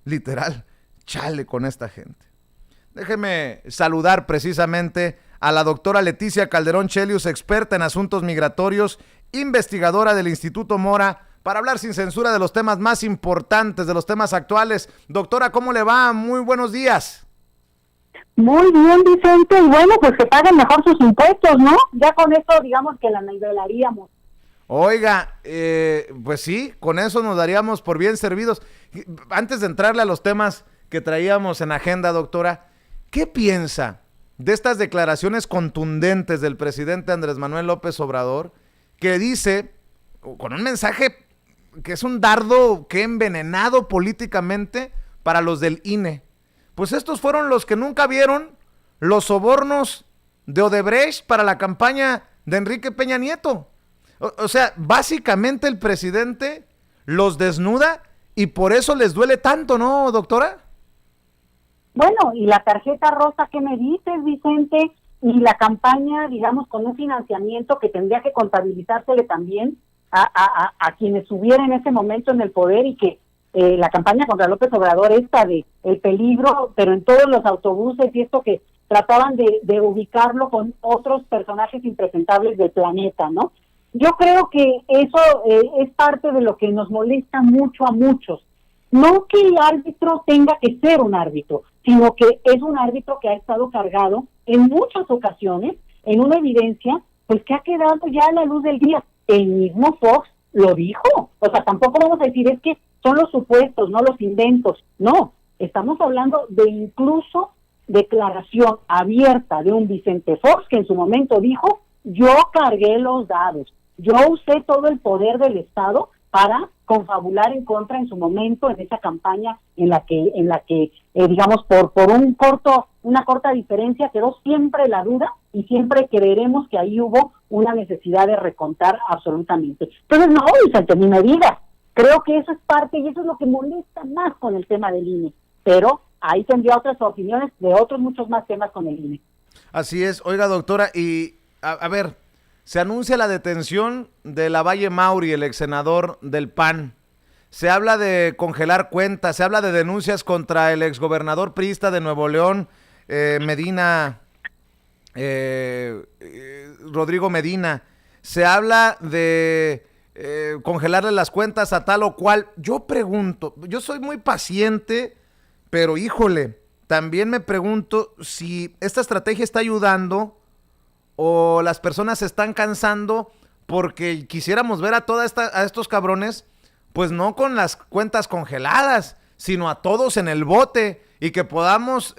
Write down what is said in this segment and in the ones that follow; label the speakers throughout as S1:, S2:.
S1: literal, chale con esta gente. Déjeme saludar precisamente a la doctora Leticia Calderón Chelius, experta en asuntos migratorios, investigadora del Instituto Mora, para hablar sin censura de los temas más importantes, de los temas actuales. Doctora, ¿cómo le va? Muy buenos días.
S2: Muy bien, Vicente, y bueno, pues que paguen mejor sus impuestos, ¿no? Ya con eso, digamos que la nivelaríamos.
S1: Oiga, pues sí, con eso nos daríamos por bien servidos. Antes de entrarle a los temas que traíamos en agenda, doctora, ¿qué piensa de estas declaraciones contundentes del presidente Andrés Manuel López Obrador, que dice, con un mensaje que es un dardo que envenenado políticamente para los del INE? Pues estos fueron los que nunca vieron los sobornos de Odebrecht para la campaña de Enrique Peña Nieto. O sea, básicamente el presidente los desnuda y por eso les duele tanto, ¿no, doctora?
S2: Bueno, y la tarjeta rosa que me dices, Vicente, y la campaña, digamos, con un financiamiento que tendría que contabilizársele también a quienes estuvieran en ese momento en el poder, y que la campaña contra López Obrador, esta de el peligro, pero en todos los autobuses, y esto que trataban de ubicarlo con otros personajes impresentables del planeta, ¿no? Yo creo que eso es parte de lo que nos molesta mucho a muchos. No que el árbitro tenga que ser un árbitro, sino que es un árbitro que ha estado cargado en muchas ocasiones en una evidencia pues que ha quedado ya a la luz del día. El mismo Fox lo dijo. O sea, tampoco vamos a decir es que son los supuestos, no los inventos. No, estamos hablando de incluso declaración abierta de un Vicente Fox que en su momento dijo: yo cargué los dados, yo usé todo el poder del Estado para confabular en contra en su momento en esa campaña en la que digamos por una corta diferencia quedó siempre la duda, y siempre creeremos que ahí hubo una necesidad de recontar absolutamente. Entonces no, Vicente, ni me digas. Creo que eso es parte, y eso es lo que molesta más con el tema del INE, pero ahí tendría otras opiniones de otros muchos más temas con el INE.
S1: Así es. Oiga, doctora, y a ver, se anuncia la detención de Lavalle Mauri, el ex senador del PAN. Se habla de congelar cuentas, se habla de denuncias contra el exgobernador priista de Nuevo León, Rodrigo Medina. Se habla de congelarle las cuentas a tal o cual. Yo pregunto, yo soy muy paciente, pero híjole, también me pregunto si esta estrategia está ayudando o las personas se están cansando, porque quisiéramos ver a estos cabrones, pues no con las cuentas congeladas, sino a todos en el bote, y que podamos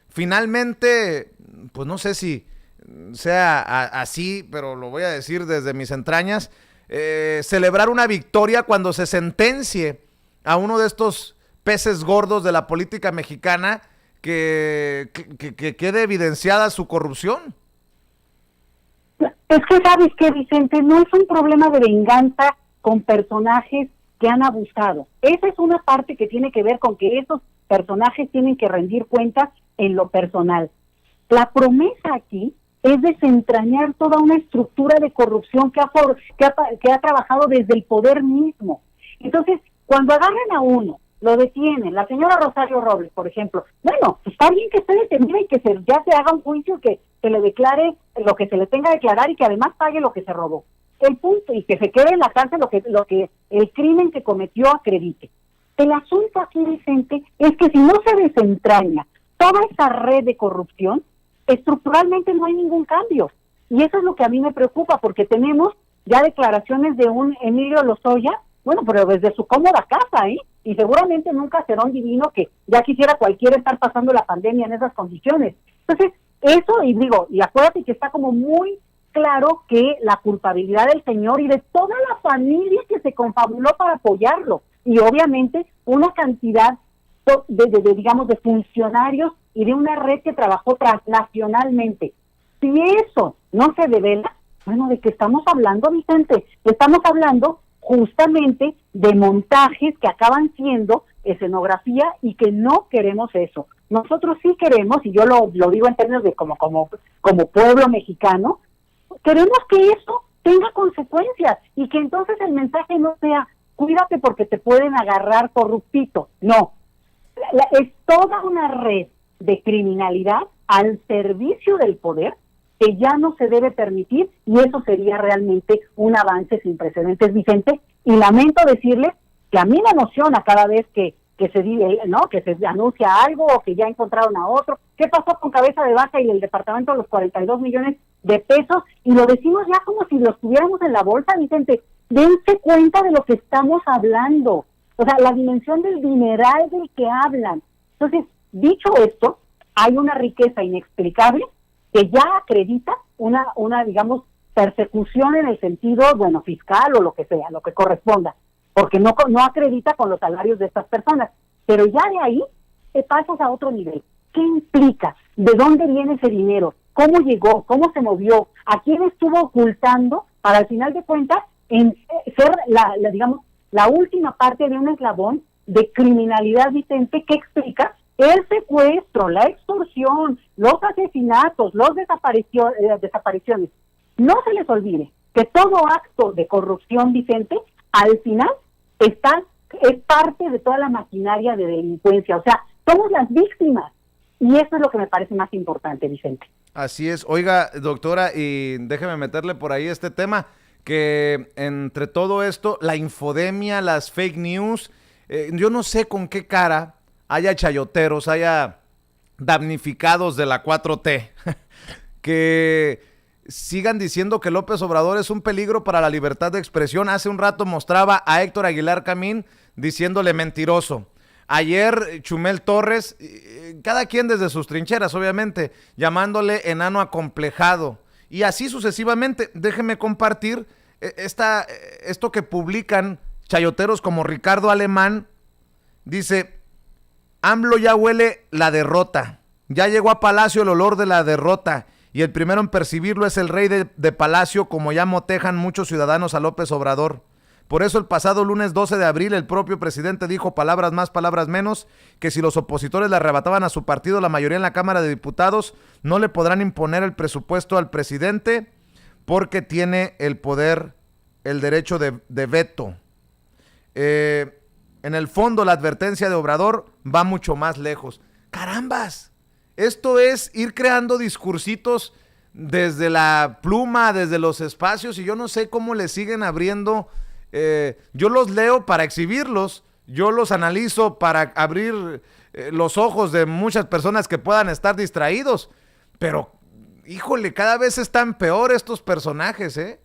S1: finalmente, pues no sé si sea así, pero lo voy a decir desde mis entrañas, celebrar una victoria cuando se sentencie a uno de estos peces gordos de la política mexicana, que quede evidenciada su corrupción.
S2: Es que sabes que, Vicente, no es un problema de venganza con personajes que han abusado. Esa es una parte que tiene que ver con que esos personajes tienen que rendir cuentas en lo personal. La promesa aquí es desentrañar toda una estructura de corrupción que ha trabajado desde el poder mismo. Entonces, cuando agarren a uno, lo detienen, la señora Rosario Robles, por ejemplo, bueno, está bien que esté detenida y que ya se haga un juicio, que se le declare lo que se le tenga que declarar y que además pague lo que se robó. El punto, y que se quede en la cárcel lo que el crimen que cometió acredite. El asunto aquí, Vicente, es que si no se desentraña toda esa red de corrupción, estructuralmente no hay ningún cambio. Y eso es lo que a mí me preocupa, porque tenemos ya declaraciones de un Emilio Lozoya, bueno, pero desde su cómoda casa, y seguramente nunca será un divino que ya quisiera cualquiera estar pasando la pandemia en esas condiciones. Entonces, eso, y acuérdate que está como muy claro que la culpabilidad del señor y de toda la familia que se confabuló para apoyarlo, y obviamente una cantidad digamos, de funcionarios y de una red que trabajó transnacionalmente. Si eso no se devela, bueno, ¿de qué estamos hablando, Vicente? Estamos hablando justamente de montajes que acaban siendo escenografía, y que no queremos eso. Nosotros sí queremos, y yo lo digo en términos de como pueblo mexicano, queremos que eso tenga consecuencias, y que entonces el mensaje no sea cuídate porque te pueden agarrar corruptito. No, es toda una red de criminalidad al servicio del poder que ya no se debe permitir, y eso sería realmente un avance sin precedentes, Vicente. Y lamento decirles que a mí me emociona cada vez que se dice, ¿no?, que se anuncia algo o que ya encontraron a otro. ¿Qué pasó con Cabeza de Vaca y el departamento de los 42 millones de pesos? Y lo decimos ya como si los tuviéramos en la bolsa, Vicente. Dense cuenta de lo que estamos hablando. O sea, la dimensión del dineral del que hablan. Entonces, dicho esto, hay una riqueza inexplicable que ya acredita una digamos, persecución en el sentido, bueno, fiscal o lo que sea, lo que corresponda, porque no acredita con los salarios de estas personas. Pero ya de ahí te pasas a otro nivel. ¿Qué implica? ¿De dónde viene ese dinero? ¿Cómo llegó? ¿Cómo se movió? ¿A quién estuvo ocultando para, al final de cuentas, ser digamos, la última parte de un eslabón de criminalidad, Vicente, que explica el secuestro, la extorsión, los asesinatos, los desapariciones? No se les olvide que todo acto de corrupción, Vicente, al final es parte de toda la maquinaria de delincuencia. O sea, somos las víctimas. Y eso es lo que me parece más importante, Vicente.
S1: Así es. Oiga, doctora, y déjeme meterle por ahí este tema, que entre todo esto, la infodemia, las fake news, yo no sé con qué cara haya chayoteros, haya damnificados de la 4T, que sigan diciendo que López Obrador es un peligro para la libertad de expresión. Hace un rato mostraba a Héctor Aguilar Camín diciéndole mentiroso. Ayer Chumel Torres, cada quien desde sus trincheras, obviamente, llamándole enano acomplejado. Y así sucesivamente. Déjenme compartir esto que publican chayoteros como Ricardo Alemán. Dice: AMLO ya huele la derrota. Ya llegó a Palacio el olor de la derrota. Y el primero en percibirlo es el rey de Palacio, como ya motejan muchos ciudadanos a López Obrador. Por eso el pasado lunes 12 de abril el propio presidente dijo, palabras más, palabras menos, que si los opositores le arrebataban a su partido la mayoría en la Cámara de Diputados, no le podrán imponer el presupuesto al presidente porque tiene el poder, el derecho de veto. En el fondo la advertencia de Obrador va mucho más lejos. ¡Carambas! Esto es ir creando discursitos desde la pluma, desde los espacios, y yo no sé cómo le siguen abriendo. Yo los leo para exhibirlos, yo los analizo para abrir los ojos de muchas personas que puedan estar distraídos, pero híjole, cada vez están peor estos personajes, ¿eh?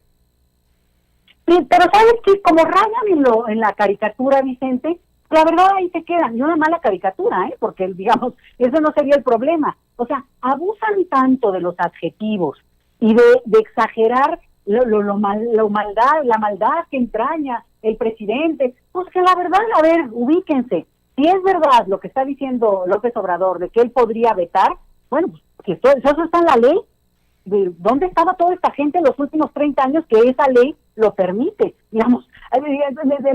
S2: Sí, pero sabes que como rayan en la caricatura, Vicente, la verdad ahí se quedan, y una mala caricatura, porque digamos, eso no sería el problema. O sea, abusan tanto de los adjetivos y de exagerar la maldad que entraña el presidente, pues que la verdad, a ver, ubíquense. Si es verdad lo que está diciendo López Obrador de que él podría vetar, bueno, pues que eso está en la ley. ¿De dónde estaba toda esta gente en los últimos 30 años que esa ley lo permite? Digamos,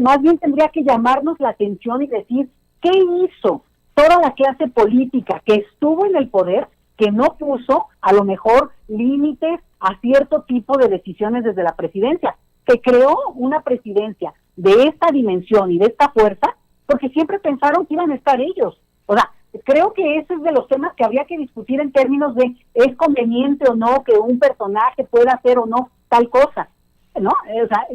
S2: más bien tendría que llamarnos la atención y decir, ¿qué hizo toda la clase política que estuvo en el poder, que no puso a lo mejor límites a cierto tipo de decisiones desde la presidencia, que creó una presidencia de esta dimensión y de esta fuerza, porque siempre pensaron que iban a estar ellos? O sea, creo que ese es de los temas que habría que discutir en términos de ¿es conveniente o no que un personaje pueda hacer o no tal cosa? ¿No? O sea,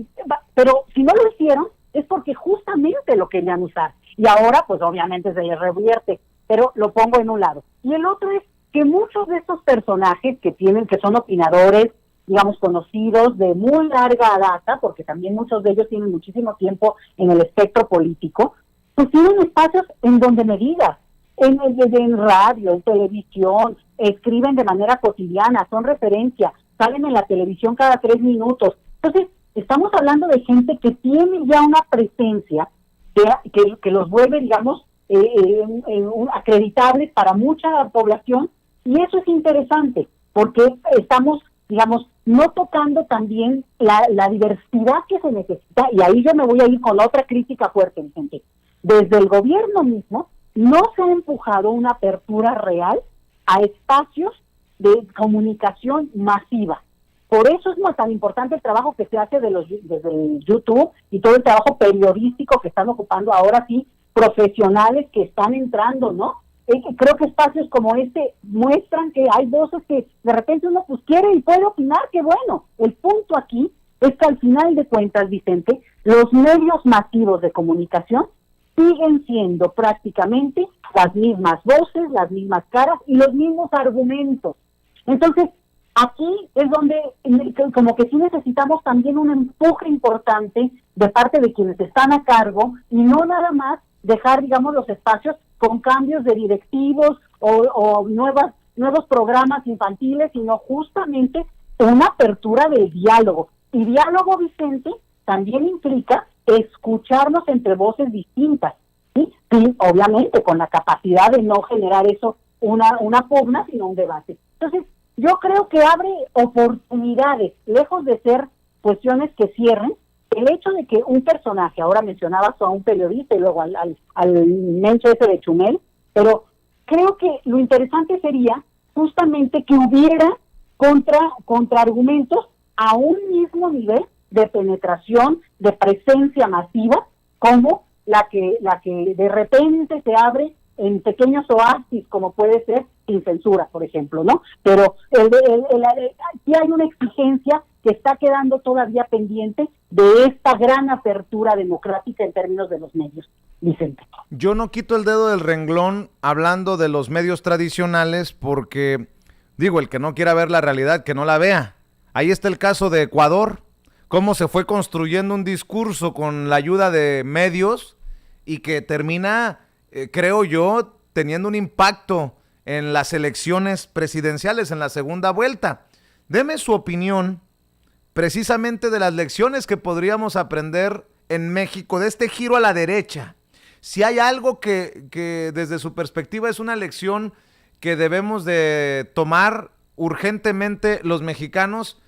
S2: pero si no lo hicieron es porque justamente lo querían usar. Y ahora, pues obviamente se les revierte, pero lo pongo en un lado. Y el otro es que muchos de estos personajes que son opinadores, digamos, conocidos de muy larga data, porque también muchos de ellos tienen muchísimo tiempo en el espectro político, pues tienen espacios en donde me digas, en radio, en televisión, escriben de manera cotidiana, son referencia, salen en la televisión cada 3 minutos. Entonces, estamos hablando de gente que tiene ya una presencia que los vuelve, digamos, acreditables para mucha población, y eso es interesante, porque estamos, digamos, no tocando también la diversidad que se necesita, y ahí yo me voy a ir con la otra crítica fuerte, Vicente. Desde el gobierno mismo no se ha empujado una apertura real a espacios de comunicación masiva. Por eso es muy tan importante el trabajo que se hace desde el YouTube y todo el trabajo periodístico que están ocupando ahora sí profesionales que están entrando, ¿no? Creo que espacios como este muestran que hay voces que de repente uno pues quiere y puede opinar, que bueno. El punto aquí es que al final de cuentas, Vicente, los medios masivos de comunicación siguen siendo prácticamente las mismas voces, las mismas caras y los mismos argumentos. Entonces, aquí es donde como que sí necesitamos también un empuje importante de parte de quienes están a cargo y no nada más dejar, digamos, los espacios con cambios de directivos o nuevos programas infantiles, sino justamente una apertura del diálogo. Y diálogo, Vicente, también implica escucharnos entre voces distintas, ¿sí? Sí, obviamente con la capacidad de no generar eso una pugna, sino un debate. Entonces, yo creo que abre oportunidades, lejos de ser cuestiones que cierren. El hecho de que un personaje, ahora mencionabas a un periodista y luego al mencho ese de Chumel, pero creo que lo interesante sería justamente que hubiera contraargumentos a un mismo nivel de penetración, de presencia masiva, como la que de repente se abre en pequeños oasis, como puede ser sin censura, por ejemplo, ¿no? Pero aquí hay una exigencia que está quedando todavía pendiente de esta gran apertura democrática en términos de los medios, Vicente.
S1: Yo no quito el dedo del renglón hablando de los medios tradicionales porque, digo, el que no quiera ver la realidad, que no la vea. Ahí está el caso de Ecuador, cómo se fue construyendo un discurso con la ayuda de medios y que termina, creo yo, teniendo un impacto en las elecciones presidenciales en la segunda vuelta. Deme su opinión precisamente de las lecciones que podríamos aprender en México de este giro a la derecha. Si hay algo que desde su perspectiva es una lección que debemos de tomar urgentemente los mexicanos,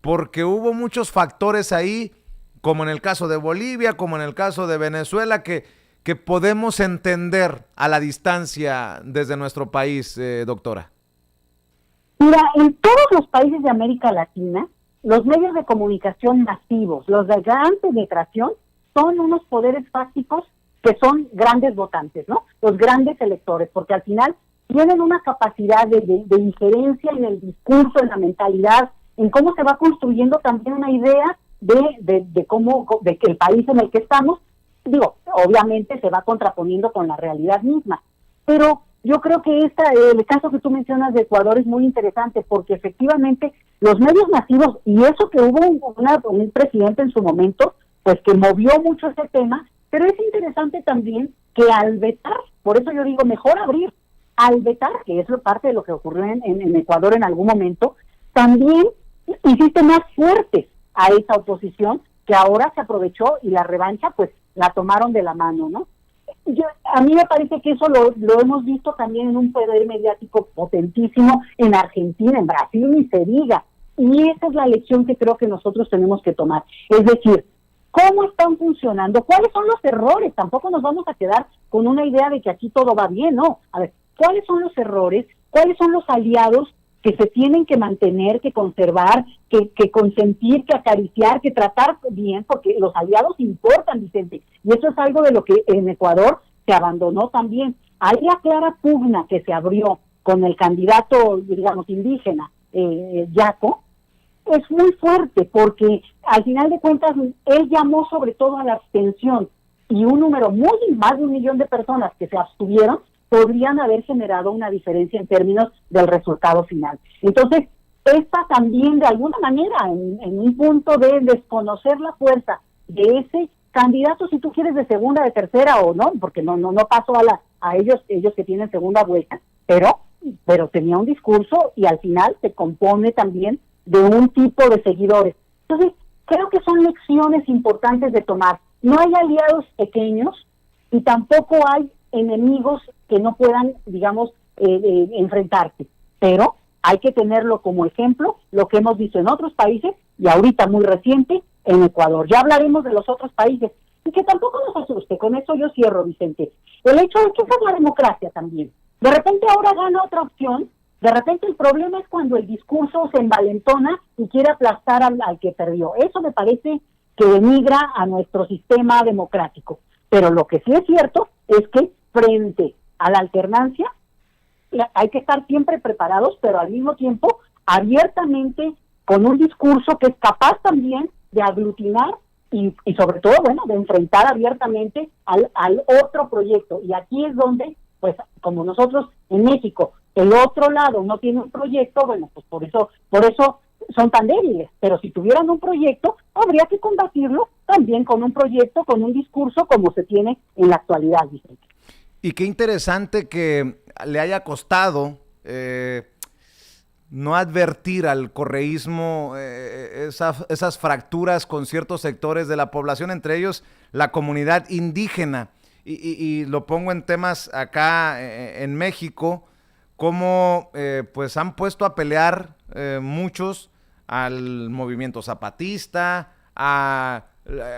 S1: porque hubo muchos factores ahí, como en el caso de Bolivia, como en el caso de Venezuela, que podemos entender a la distancia desde nuestro país, doctora.
S2: Mira, en todos los países de América Latina, los medios de comunicación masivos, los de gran penetración, son unos poderes fácticos que son grandes votantes, ¿no? Los grandes electores, porque al final tienen una capacidad de injerencia en el discurso, en la mentalidad, en cómo se va construyendo también una idea de cómo, de que el país en el que estamos, digo, obviamente se va contraponiendo con la realidad misma. Pero yo creo que el caso que tú mencionas de Ecuador es muy interesante porque efectivamente los medios masivos, y eso que hubo un presidente en su momento, pues que movió mucho ese tema, pero es interesante también que al vetar, por eso yo digo mejor abrir, al vetar, que es parte de lo que ocurrió en Ecuador en algún momento, también hiciste más fuertes a esa oposición que ahora se aprovechó y la revancha pues la tomaron de la mano, ¿no? A mí me parece que eso lo hemos visto también en un poder mediático potentísimo en Argentina, en Brasil, ni se diga. Y esa es la lección que creo que nosotros tenemos que tomar. Es decir, ¿cómo están funcionando? ¿Cuáles son los errores? Tampoco nos vamos a quedar con una idea de que aquí todo va bien, ¿no? A ver, ¿cuáles son los errores? ¿Cuáles son los aliados que se tienen que mantener, que conservar, que consentir, que acariciar, que tratar bien? Porque los aliados importan, Vicente. Y eso es algo de lo que en Ecuador se abandonó también. Hay la clara pugna que se abrió con el candidato, digamos, indígena, Yaco, es muy fuerte porque al final de cuentas él llamó sobre todo a la abstención y un número más de 1 millón de personas que se abstuvieron podrían haber generado una diferencia en términos del resultado final. Entonces, esta también de alguna manera en un punto de desconocer la fuerza de ese candidato, si tú quieres de segunda, de tercera o no, porque no pasó a ellos que tienen segunda vuelta, pero tenía un discurso y al final se compone también de un tipo de seguidores. Entonces, creo que son lecciones importantes de tomar. No hay aliados pequeños y tampoco hay enemigos que no puedan, digamos, enfrentarse. Pero hay que tenerlo como ejemplo, lo que hemos visto en otros países y ahorita muy reciente en Ecuador. Ya hablaremos de los otros países. Y que tampoco nos asuste, con eso yo cierro, Vicente. El hecho de que esa es la democracia también. De repente ahora gana otra opción. De repente el problema es cuando el discurso se envalentona y quiere aplastar al que perdió. Eso me parece que denigra a nuestro sistema democrático. Pero lo que sí es cierto es que frente a la alternancia hay que estar siempre preparados, pero al mismo tiempo abiertamente, con un discurso que es capaz también de aglutinar y sobre todo, bueno, de enfrentar abiertamente al otro proyecto. Y aquí es donde, pues, como nosotros en México, el otro lado no tiene un proyecto, bueno, pues por eso son tan débiles. Pero si tuvieran un proyecto, habría que combatirlo también con un proyecto, con un discurso como se tiene en la actualidad, Vicente.
S1: Y qué interesante que le haya costado no advertir al correísmo esas fracturas con ciertos sectores de la población, entre ellos la comunidad indígena. Y lo pongo en temas acá en México, como pues han puesto a pelear muchos al movimiento zapatista, a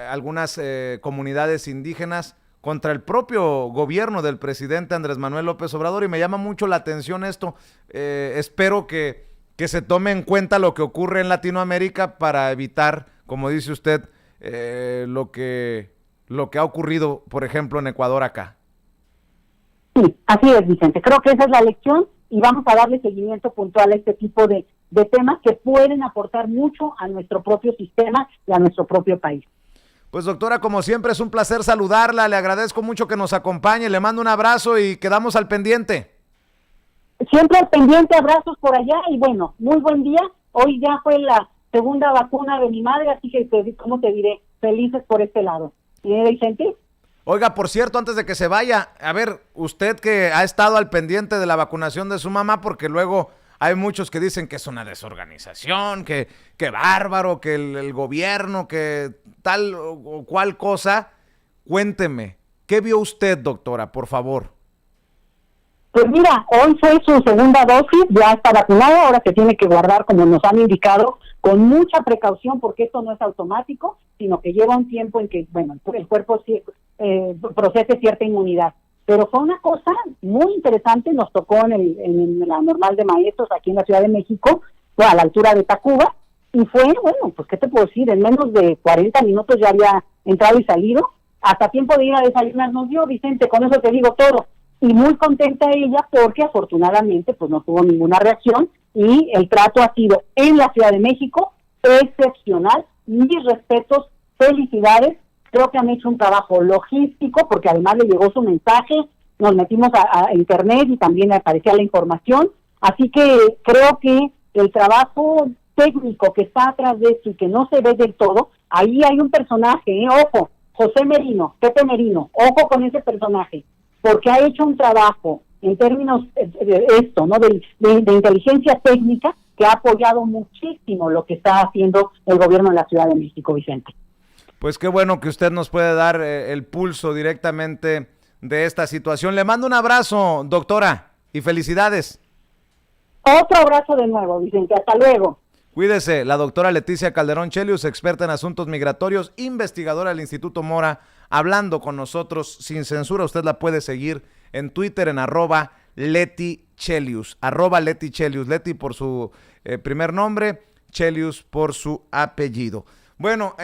S1: algunas comunidades indígenas, contra el propio gobierno del presidente Andrés Manuel López Obrador, y me llama mucho la atención esto. Espero que se tome en cuenta lo que ocurre en Latinoamérica para evitar, como dice usted, lo que ha ocurrido, por ejemplo, en Ecuador acá.
S2: Sí, así es, Vicente. Creo que esa es la lección y vamos a darle seguimiento puntual a este tipo de temas que pueden aportar mucho a nuestro propio sistema y a nuestro propio país.
S1: Pues doctora, como siempre es un placer saludarla, le agradezco mucho que nos acompañe, le mando un abrazo y quedamos al pendiente.
S2: Siempre al pendiente, abrazos por allá y bueno, muy buen día. Hoy ya fue la segunda vacuna de mi madre, así que, ¿cómo te diré? Felices por este lado. ¿Y Vicente?
S1: Oiga, por cierto, antes de que se vaya, a ver, usted que ha estado al pendiente de la vacunación de su mamá, porque luego hay muchos que dicen que es una desorganización, que bárbaro, que el gobierno, que tal o cual cosa. Cuénteme, ¿qué vio usted, doctora, por favor?
S2: Pues mira, hoy fue su segunda dosis, ya está vacunado, ahora se tiene que guardar, como nos han indicado, con mucha precaución, porque esto no es automático, sino que lleva un tiempo en que, bueno, el cuerpo procese cierta inmunidad. Pero fue una cosa muy interesante, nos tocó en la normal de maestros aquí en la Ciudad de México, fue a la altura de Tacuba, y fue, bueno, pues qué te puedo decir, en menos de 40 minutos ya había entrado y salido, hasta tiempo de ir a desayunar nos dio, Vicente, con eso te digo todo. Y muy contenta ella porque afortunadamente pues no tuvo ninguna reacción y el trato ha sido en la Ciudad de México excepcional. Mis respetos, felicidades, creo que han hecho un trabajo logístico porque además le llegó su mensaje, nos metimos a internet y también aparecía la información, así que creo que el trabajo técnico que está atrás de esto y que no se ve del todo, ahí hay un personaje, ojo, José Merino, Pepe Merino, ojo con ese personaje, porque ha hecho un trabajo en términos de esto, ¿no? De inteligencia técnica que ha apoyado muchísimo lo que está haciendo el gobierno de la Ciudad de México, Vicente.
S1: Pues qué bueno que usted nos puede dar el pulso directamente de esta situación. Le mando un abrazo, doctora, y felicidades.
S2: Otro abrazo de nuevo, Vicente. Hasta luego.
S1: Cuídese, la doctora Leticia Calderón Chelius, experta en asuntos migratorios, investigadora del Instituto Mora, hablando con nosotros sin censura. Usted la puede seguir en Twitter en @LetiChelius, @LetiChelius, Leti por su primer nombre, Chelius por su apellido. Bueno,